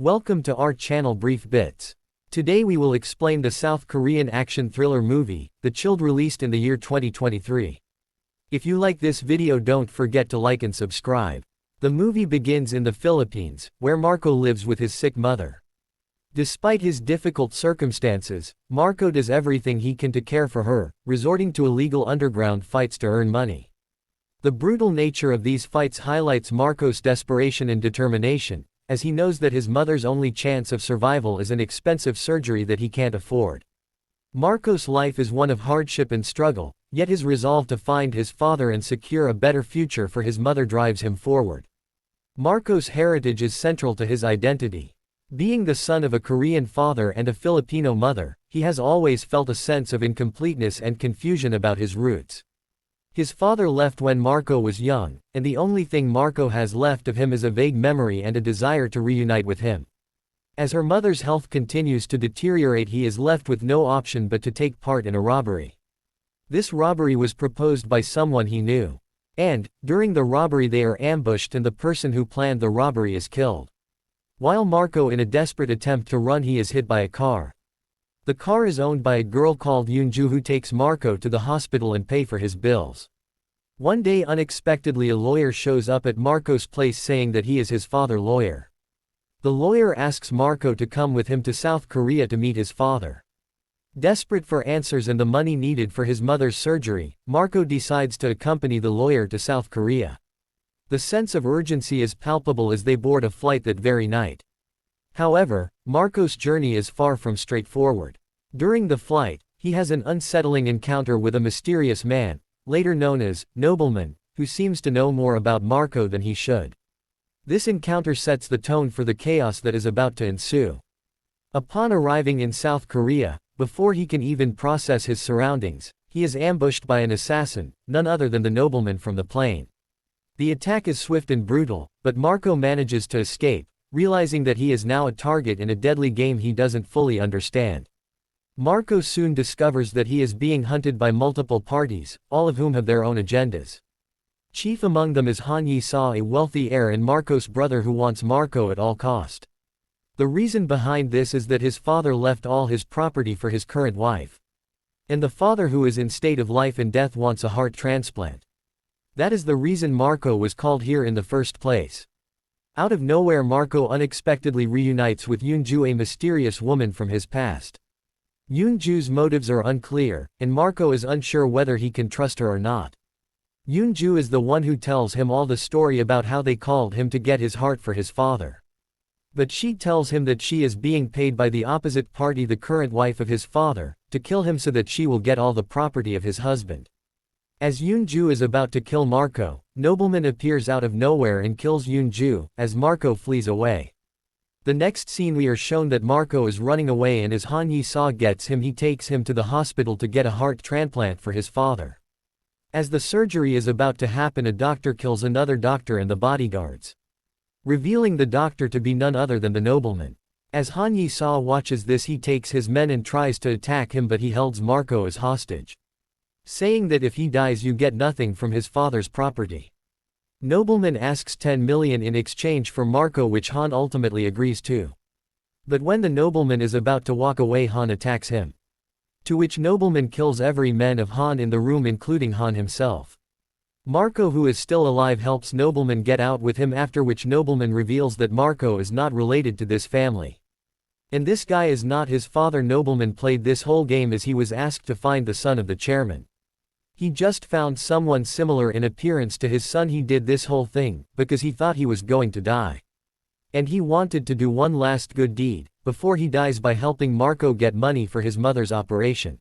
Welcome to our channel Brief Bits. Today we will explain the South Korean action thriller movie, The Childe, released in the year 2023. If you like this video, don't forget to like and subscribe. The movie begins in the Philippines, where Marco lives with his sick mother. Despite his difficult circumstances, Marco does everything he can to care for her, resorting to illegal underground fights to earn money. The brutal nature of these fights highlights Marco's desperation and determination, as he knows that his mother's only chance of survival is an expensive surgery that he can't afford. Marco's life is one of hardship and struggle, yet his resolve to find his father and secure a better future for his mother drives him forward. Marco's heritage is central to his identity. Being the son of a Korean father and a Filipino mother, he has always felt a sense of incompleteness and confusion about his roots. His father left when Marco was young, and the only thing Marco has left of him is a vague memory and a desire to reunite with him. As her mother's health continues to deteriorate, he is left with no option but to take part in a robbery. This robbery was proposed by someone he knew. And, during the robbery they are ambushed and the person who planned the robbery is killed. While Marco, in a desperate attempt to run, he is hit by a car. The car is owned by a girl called Yoonju who takes Marco to the hospital and pay for his bills. One day unexpectedly a lawyer shows up at Marco's place saying that he is his father's lawyer. The lawyer asks Marco to come with him to South Korea to meet his father. Desperate for answers and the money needed for his mother's surgery, Marco decides to accompany the lawyer to South Korea. The sense of urgency is palpable as they board a flight that very night. However, Marco's journey is far from straightforward. During the flight, he has an unsettling encounter with a mysterious man, later known as Nobleman, who seems to know more about Marco than he should. This encounter sets the tone for the chaos that is about to ensue. Upon arriving in South Korea, before he can even process his surroundings, he is ambushed by an assassin, none other than the nobleman from the plane. The attack is swift and brutal, but Marco manages to escape, realizing that he is now a target in a deadly game he doesn't fully understand. Marco soon discovers that he is being hunted by multiple parties, all of whom have their own agendas. Chief among them is Han Yi-saw, a wealthy heir and Marco's brother who wants Marco at all cost. The reason behind this is that his father left all his property for his current wife. And the father, who is in state of life and death, wants a heart transplant. That is the reason Marco was called here in the first place. Out of nowhere, Marco unexpectedly reunites with Yoonju, a mysterious woman from his past. Yoonju's motives are unclear, and Marco is unsure whether he can trust her or not. Yoonju is the one who tells him all the story about how they called him to get his heart for his father. But she tells him that she is being paid by the opposite party, the current wife of his father, to kill him so that she will get all the property of his husband. As Yoonju is about to kill Marco, Nobleman appears out of nowhere and kills Yoonju, as Marco flees away. The next scene we are shown that Marco is running away, and as Han Yi-saw gets him, he takes him to the hospital to get a heart transplant for his father. As the surgery is about to happen, a doctor kills another doctor and the bodyguards, revealing the doctor to be none other than the nobleman. As Han Yi-saw watches this, he takes his men and tries to attack him, but he holds Marco as hostage, saying that if he dies you get nothing from his father's property. Nobleman asks 10 million in exchange for Marco, which Han ultimately agrees to. But when the nobleman is about to walk away, Han attacks him. To which Nobleman kills every man of Han in the room, including Han himself. Marco, who is still alive, helps Nobleman get out with him, after which Nobleman reveals that Marco is not related to this family. And this guy is not his father. Nobleman played this whole game as he was asked to find the son of the chairman. He just found someone similar in appearance to his son. He did this whole thing because he thought he was going to die. And he wanted to do one last good deed before he dies by helping Marco get money for his mother's operation.